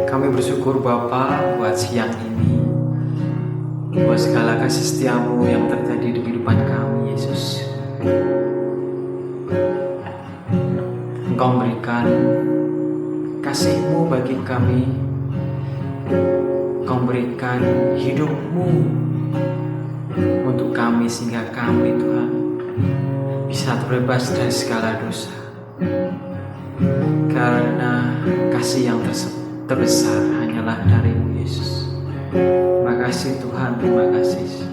Kami bersyukur Bapa buat siang ini, buat segala kasih setiamu yang terjadi di kehidupan kami, Yesus. Engkau memberikan kasih-Mu bagi kami. Engkau memberikan hidup-Mu untuk kami sehingga kami, Tuhan, bisa terbebas dari segala dosa. Karena kasih yang terbesar hanyalah dari-Mu, Yesus. Terima kasih Tuhan, terima kasih.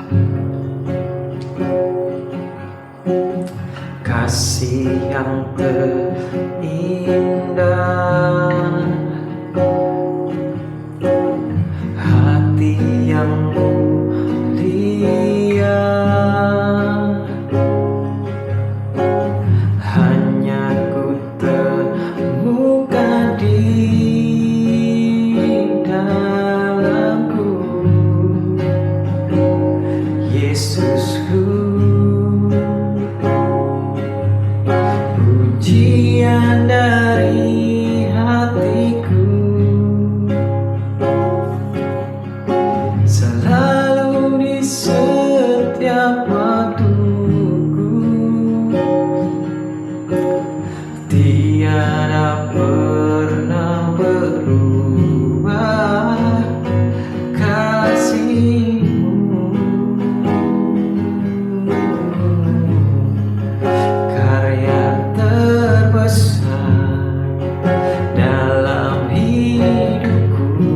Kasih yang terindah, hati yang mulia, hanya ku temukan di dalamku, Yesusku. Pujian dari hatiku selalu di setiap waktuku, tiada pernah berubah kasih-Mu. Karya terbesar dalam hidupku,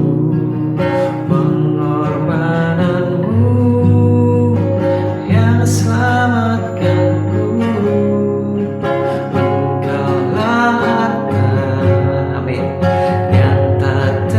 pengorbanan-Mu yang selamatkanku. Engkaulah harta, amin, yang tak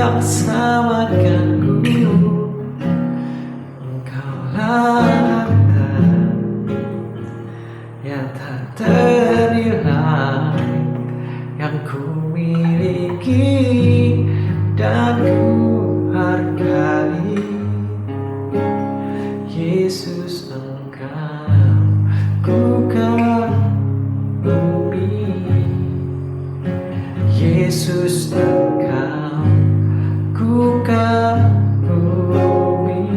yang selamatkanku. Engkaulah harta yang tak ternilai yang ku miliki dan ku hargai. Yesus, Engkau ku kagumi. Yesus, Engkau ku kagumi.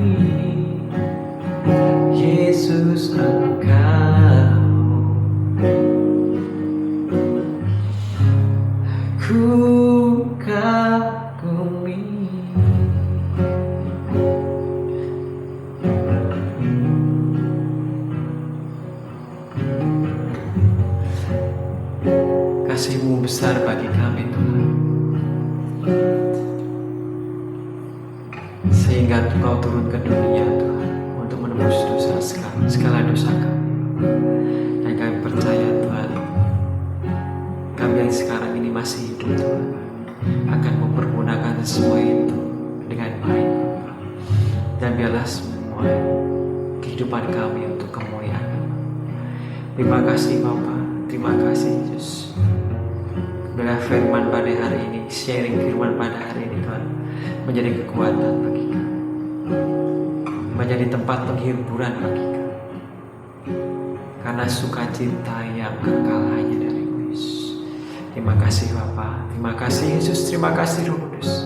Yesus, Engkau ku kagumi. Kasih-Mu besar bagi kami, Tuhan, sehingga Engkau turun ke dunia, Tuhan, untuk menebus dosa segala dosa kami. Dan kami percaya, Tuhan, kami yang sekarang ini masih hidup, Tuhan, akan mempergunakan semua itu dengan baik. Dan biarlah semua kehidupan kami untuk kemuliaan. Terima kasih Bapa, terima kasih Yesus. Biarlah firman pada hari ini, sharing firman pada hari ini, Tuhan, menjadi kekuatan bagi kami, menjadi tempat penghiburan bagi kami, karena sukacita yang kekal hanya dari Yesus. Terima kasih Bapa, terima kasih Yesus, terima kasih Roh Kudus.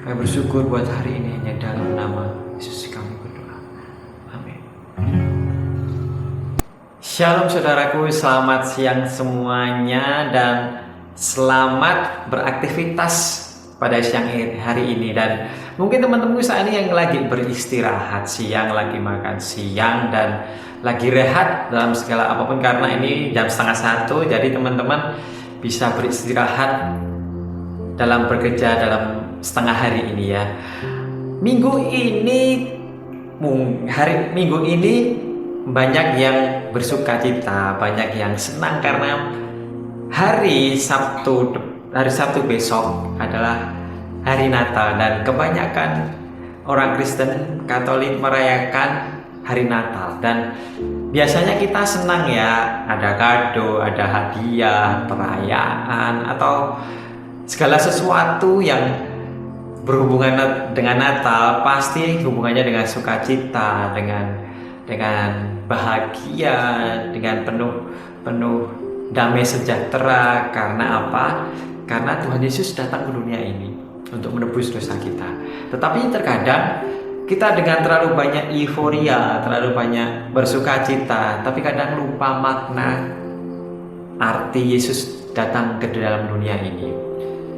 Kami bersyukur buat hari ini, hanya dalam nama Yesus kami berdoa. Amin. Shalom saudaraku, selamat siang semuanya dan selamat beraktivitas pada siang hari ini. Dan mungkin teman-teman saat ini yang lagi beristirahat siang, lagi makan siang dan lagi rehat dalam segala apapun, karena ini jam 12:30, jadi teman-teman bisa beristirahat dalam bekerja dalam setengah hari ini ya. Minggu ini banyak yang bersukacita, banyak yang senang karena hari Sabtu besok adalah hari Natal, dan kebanyakan orang Kristen Katolik merayakan hari Natal. Dan biasanya kita senang ya, ada kado, ada hadiah, perayaan, atau segala sesuatu yang berhubungan dengan Natal pasti hubungannya dengan sukacita, dengan bahagia, dengan penuh damai sejahtera. Karena apa? Karena Tuhan Yesus datang ke dunia ini untuk menebus dosa kita. Tetapi terkadang kita dengan terlalu banyak euforia, terlalu banyak bersukacita, tapi kadang lupa makna arti Yesus datang ke dalam dunia ini.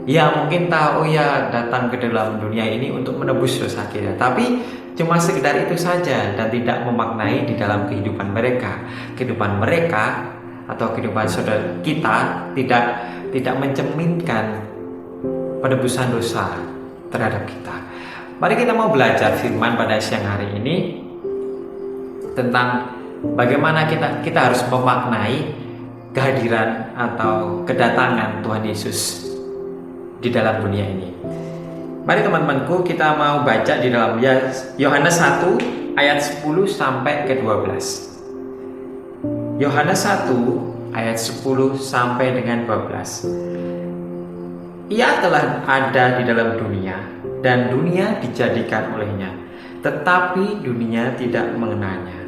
Ya mungkin tahu ya datang ke dalam dunia ini untuk menebus dosa kita, tapi cuma sekedar itu saja dan tidak memaknai di dalam kehidupan mereka atau kehidupan saudara kita tidak mencerminkan penebusan dosa terhadap kita. Mari kita mau belajar firman pada siang hari ini tentang bagaimana kita harus memaknai kehadiran atau kedatangan Tuhan Yesus di dalam dunia ini. Mari teman-temanku, kita mau baca di dalam Yohanes 1 ayat 10 sampai ke 12. Yohanes 1 ayat 10 sampai dengan 12. Ia telah ada di dalam dunia dan dunia dijadikan olehnya, tetapi dunia tidak mengenalnya.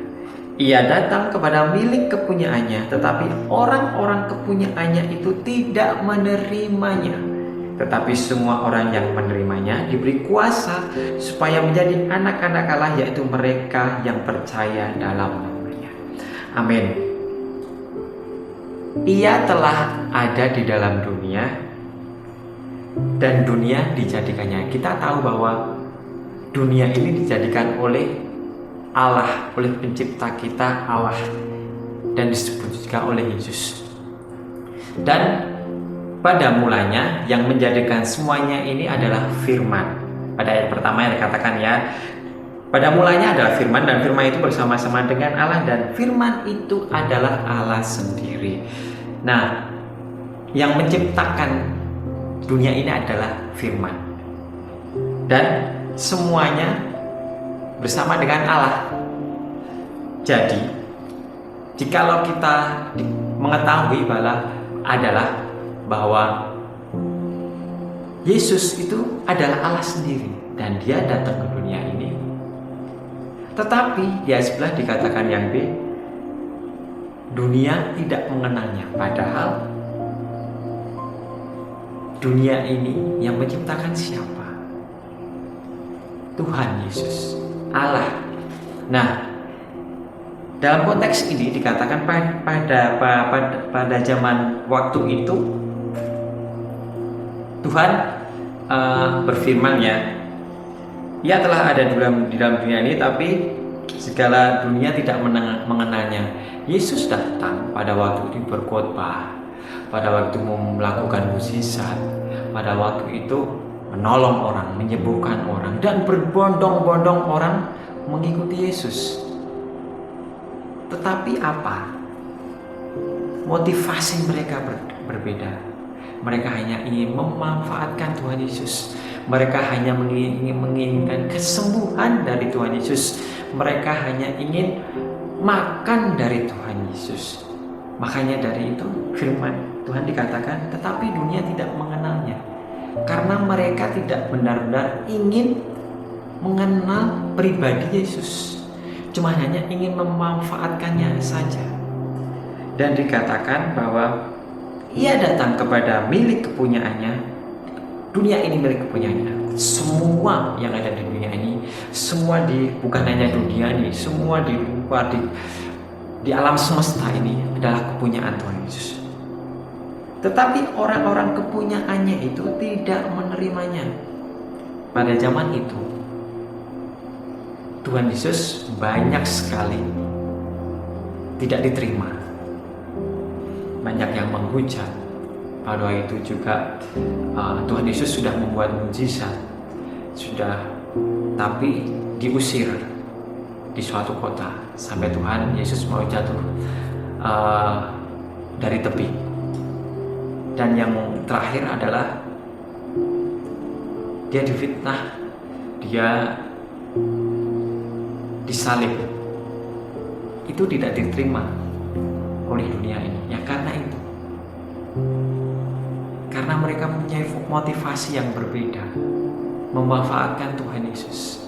Ia datang kepada milik kepunyaannya, tetapi orang-orang kepunyaannya itu tidak menerimanya. Tetapi semua orang yang menerimanya diberi kuasa supaya menjadi anak-anak Allah, yaitu mereka yang percaya dalam nama-Nya. Amin. Ia telah ada di dalam dunia dan dunia dijadikannya. Kita tahu bahwa dunia ini dijadikan oleh Allah, oleh pencipta kita Allah, dan disebut juga oleh Yesus. Dan pada mulanya yang menjadikan semuanya ini adalah firman. Pada ayat pertama yang dikatakan ya, pada mulanya adalah firman, dan firman itu bersama-sama dengan Allah, dan firman itu adalah Allah sendiri. Nah, yang menciptakan dunia ini adalah firman. dan semuanya bersama dengan Allah. Jadi, jikalau kita mengetahui bahwa Yesus itu adalah Allah sendiri dan dia datang ke dunia ini. Tetapi di ayat sebelah dikatakan yang B, dunia tidak mengenalnya. Padahal dunia ini yang menciptakan siapa? Tuhan Yesus, Allah. Nah, dalam konteks ini dikatakan pada zaman waktu itu Tuhan berfirman ya, ia telah ada di dalam dunia ini, tapi segala dunia tidak mengenalnya. Yesus datang pada waktu itu berkhotbah, pada waktu melakukan mukjizat, pada waktu itu menolong orang, menyembuhkan orang, dan berbondong-bondong orang mengikuti Yesus. Tetapi apa? Motivasi mereka berbeda. Mereka hanya ingin memanfaatkan Tuhan Yesus. Mereka hanya menginginkan kesembuhan dari Tuhan Yesus. Mereka hanya ingin makan dari Tuhan Yesus. Makanya dari itu firman Tuhan dikatakan, tetapi dunia tidak mengenalnya. Karena mereka tidak benar-benar ingin mengenal pribadi Yesus. Cuma hanya ingin memanfaatkannya saja. Dan dikatakan bahwa ia datang kepada milik kepunyaannya. Dunia ini milik kepunyaannya. Semua yang ada di dunia ini, semua bukan hanya dunia ini, semua di luar di alam semesta ini adalah kepunyaan Tuhan Yesus. Tetapi orang-orang kepunyaannya itu tidak menerimanya. Pada zaman itu Tuhan Yesus banyak sekali tidak diterima. Banyak yang menghujat. Pada itu juga Tuhan Yesus sudah membuat mukjizat, tapi diusir di suatu kota sampai Tuhan Yesus mau jatuh dari tepi. Dan yang terakhir adalah dia difitnah, dia disalib. Itu tidak diterima oleh dunia ini. Ya karena itu, karena mereka mempunyai motivasi yang berbeda, memanfaatkan Tuhan Yesus.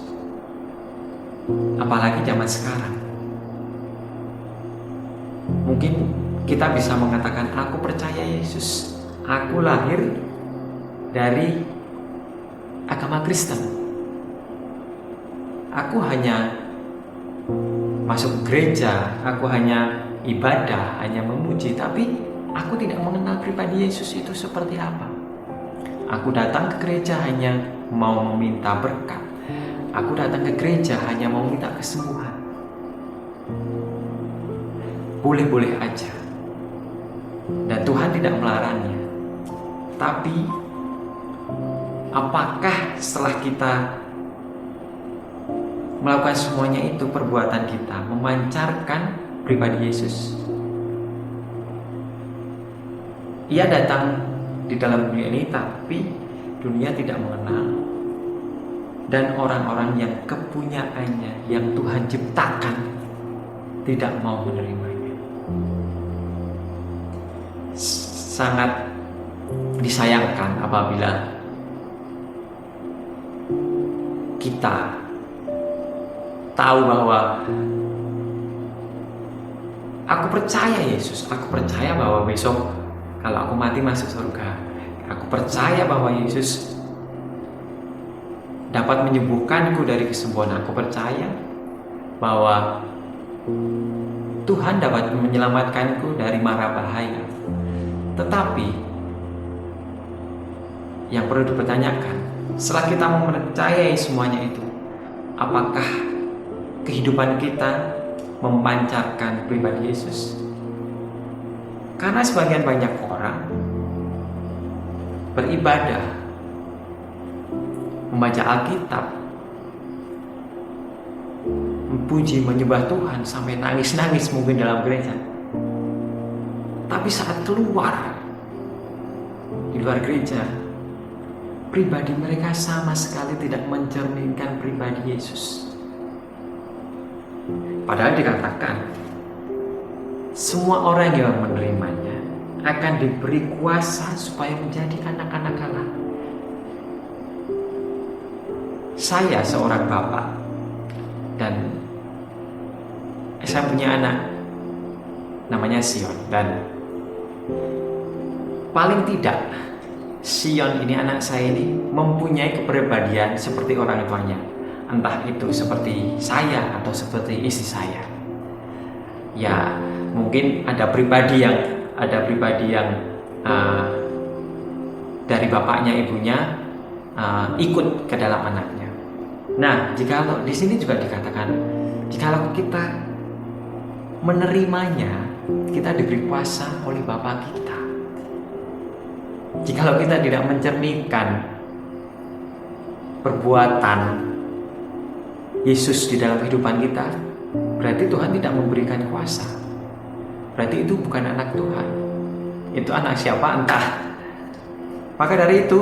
Apalagi zaman sekarang, mungkin kita bisa mengatakan, aku percaya Yesus, aku lahir dari agama Kristen, aku hanya masuk gereja, aku hanya ibadah, hanya memuji, tapi aku tidak mengenal pribadi Yesus itu seperti apa. Aku datang ke gereja hanya mau meminta berkat. Aku datang ke gereja hanya mau minta kesembuhan. Boleh-boleh aja. Dan Tuhan tidak melarangnya. Tapi apakah setelah kita melakukan semuanya itu, perbuatan kita memancarkan pribadi Yesus? Ia datang di dalam dunia ini, tapi dunia tidak mengenal. Dan orang-orang yang kepunyaannya, yang Tuhan ciptakan, tidak mau menerimanya. Sangat disayangkan apabila kita tahu bahwa aku percaya Yesus, aku percaya bahwa besok kalau aku mati masuk surga, aku percaya bahwa Yesus dapat menyembuhkanku dari kesembuhan, aku percaya bahwa Tuhan dapat menyelamatkanku dari mara bahaya. Tetapi yang perlu dipertanyakan, setelah kita mempercayai semuanya itu, apakah kehidupan kita memancarkan pribadi Yesus? Karena sebagian banyak orang beribadah, membaca Alkitab, memuji, menyembah Tuhan sampai nangis-nangis mungkin dalam gereja. Tapi saat keluar di luar gereja, pribadi mereka sama sekali tidak mencerminkan pribadi Yesus. Padahal dikatakan, semua orang yang menerimanya akan diberi kuasa supaya menjadi anak-anak Allah. Saya seorang bapak dan saya punya anak namanya Sion, dan paling tidak Sion ini, anak saya ini, mempunyai kepribadian seperti orang tuanya, entah itu seperti saya atau seperti istri saya. Ya, mungkin ada pribadi yang dari bapaknya ibunya ikut ke dalam anaknya. Nah, jikalau di sini juga dikatakan, jikalau kita menerimanya, kita diberi kuasa oleh Bapa kita. Jikalau kita tidak mencerminkan perbuatan Yesus di dalam kehidupan kita, berarti Tuhan tidak memberikan kuasa. Berarti itu bukan anak Tuhan. Itu anak siapa entah. Maka dari itu,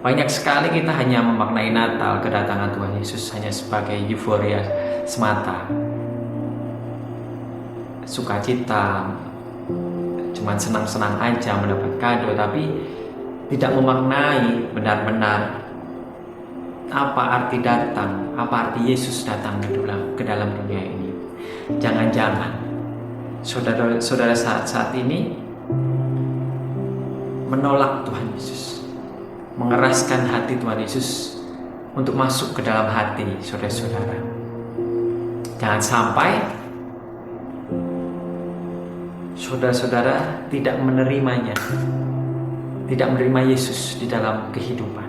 banyak sekali kita hanya memaknai Natal, kedatangan Tuhan Yesus, hanya sebagai euforia semata, sukacita, cuman senang-senang aja mendapat kado, tapi tidak memaknai benar-benar apa arti datang, apa arti Yesus datang ke dalam dunia ini. Jangan-jangan saudara saat ini menolak Tuhan Yesus, mengeraskan hati Tuhan Yesus untuk masuk ke dalam hati saudara-saudara. Jangan sampai saudara-saudara tidak menerimanya, tidak menerima Yesus di dalam kehidupan.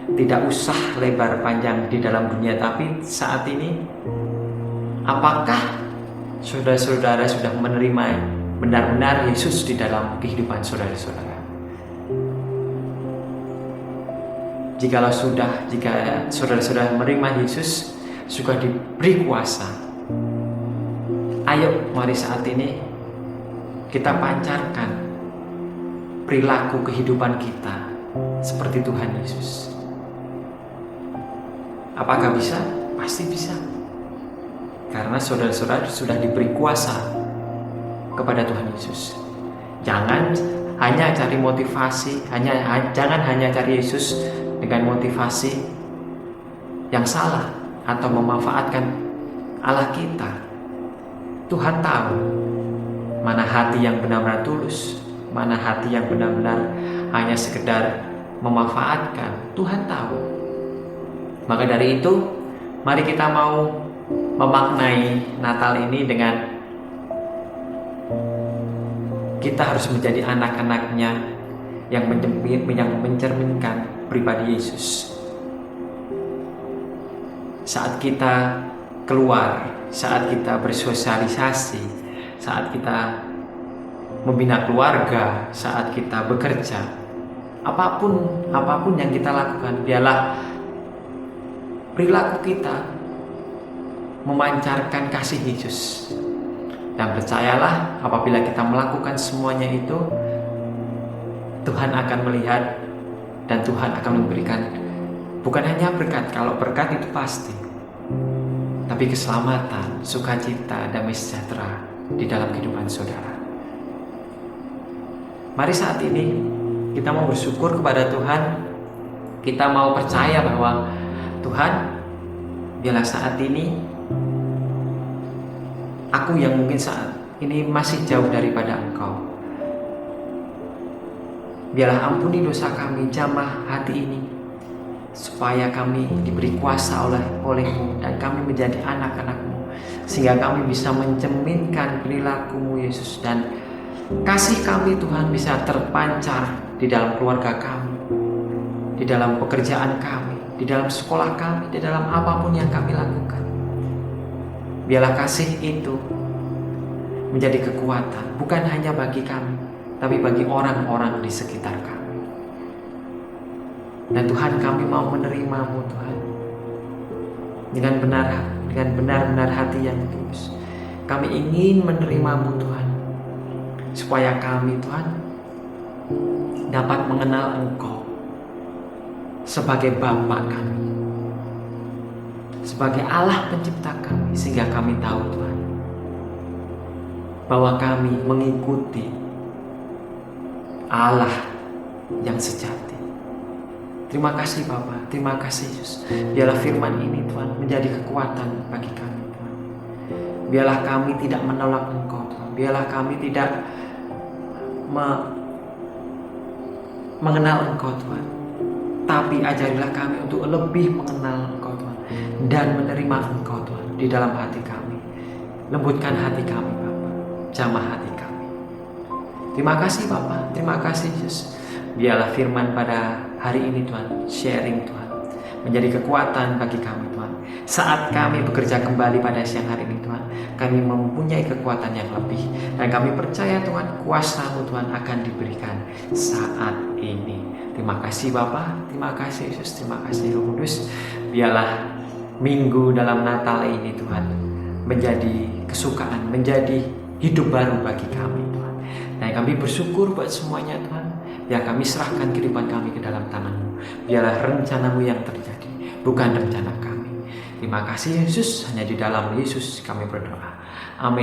Tidak usah lebar panjang di dalam dunia, tapi saat ini apakah saudara-saudara sudah menerima benar-benar Yesus di dalam kehidupan saudara-saudara? Jika saudara-saudara menerima Yesus, sudah diberi kuasa, ayo mari saat ini kita pancarkan perilaku kehidupan kita seperti Tuhan Yesus. Apakah bisa? Pasti bisa. Karena saudara-saudara sudah diberi kuasa kepada Tuhan Yesus. Jangan hanya cari motivasi, jangan hanya cari Yesus dengan motivasi yang salah atau memanfaatkan Allah kita. Tuhan tahu mana hati yang benar-benar tulus, mana hati yang benar-benar hanya sekedar memanfaatkan. Tuhan tahu. Maka dari itu, mari kita mau memaknai Natal ini dengan kita harus menjadi anak-anaknya yang mencerminkan pribadi Yesus. Saat kita keluar, saat kita bersosialisasi, saat kita membina keluarga, saat kita bekerja, apapun yang kita lakukan, biarlah perilaku kita memancarkan kasih Yesus. Dan percayalah, apabila kita melakukan semuanya itu, Tuhan akan melihat dan Tuhan akan memberikan bukan hanya berkat. Kalau berkat itu pasti, tapi keselamatan, sukacita, damai sejahtera di dalam kehidupan saudara. Mari saat ini kita mau bersyukur kepada Tuhan. Kita mau percaya bahwa Tuhan, biarlah saat ini aku yang mungkin saat ini masih jauh daripada Engkau, biarlah ampuni dosa kami, jamah hati ini, supaya kami diberi kuasa oleh-Mu dan kami menjadi anak-anak-Mu, sehingga kami bisa mencerminkan perilaku-Mu Yesus, dan kasih kami Tuhan bisa terpancar di dalam keluarga kami, di dalam pekerjaan kami, di dalam sekolah kami, di dalam apapun yang kami lakukan. Biarlah kasih itu menjadi kekuatan, bukan hanya bagi kami, tapi bagi orang-orang di sekitar kami. Dan Tuhan, kami mau menerima-Mu Tuhan dengan benar-benar hati yang tulus. Kami ingin menerima-Mu Tuhan, supaya kami Tuhan dapat mengenal Engkau, sebagai Bapa kami, sebagai Allah pencipta kami, sehingga kami tahu Tuhan bahwa kami mengikuti Allah yang sejati. Terima kasih Bapa, terima kasih Yesus. Biarlah firman ini Tuhan menjadi kekuatan bagi kami Tuhan. Biarlah kami tidak menolak Engkau Tuhan. Biarlah kami tidak mengenal Engkau Tuhan, tapi ajarilah kami untuk lebih mengenal Engkau Tuhan dan menerima Engkau Tuhan di dalam hati kami. Lembutkan hati kami Bapa, jamah hati kami. Terima kasih Bapa, terima kasih Yesus. Biarlah firman pada hari ini Tuhan, sharing Tuhan, menjadi kekuatan bagi kami Tuhan. Saat kami bekerja kembali pada siang hari ini Tuhan, kami mempunyai kekuatan yang lebih. Dan kami percaya Tuhan, kuasa-Mu Tuhan akan diberikan saat ini. Terima kasih Bapa, terima kasih Yesus, terima kasih Roh Kudus. Biarlah minggu dalam Natal ini Tuhan menjadi kesukaan, menjadi hidup baru bagi kami Tuhan. Dan kami bersyukur buat semuanya Tuhan. Biar kami serahkan kehidupan kami ke dalam tangan-Mu. Biarlah rencana-Mu yang terjadi, bukan rencana kami. Terima kasih Yesus, hanya di dalam Yesus kami berdoa. Amin.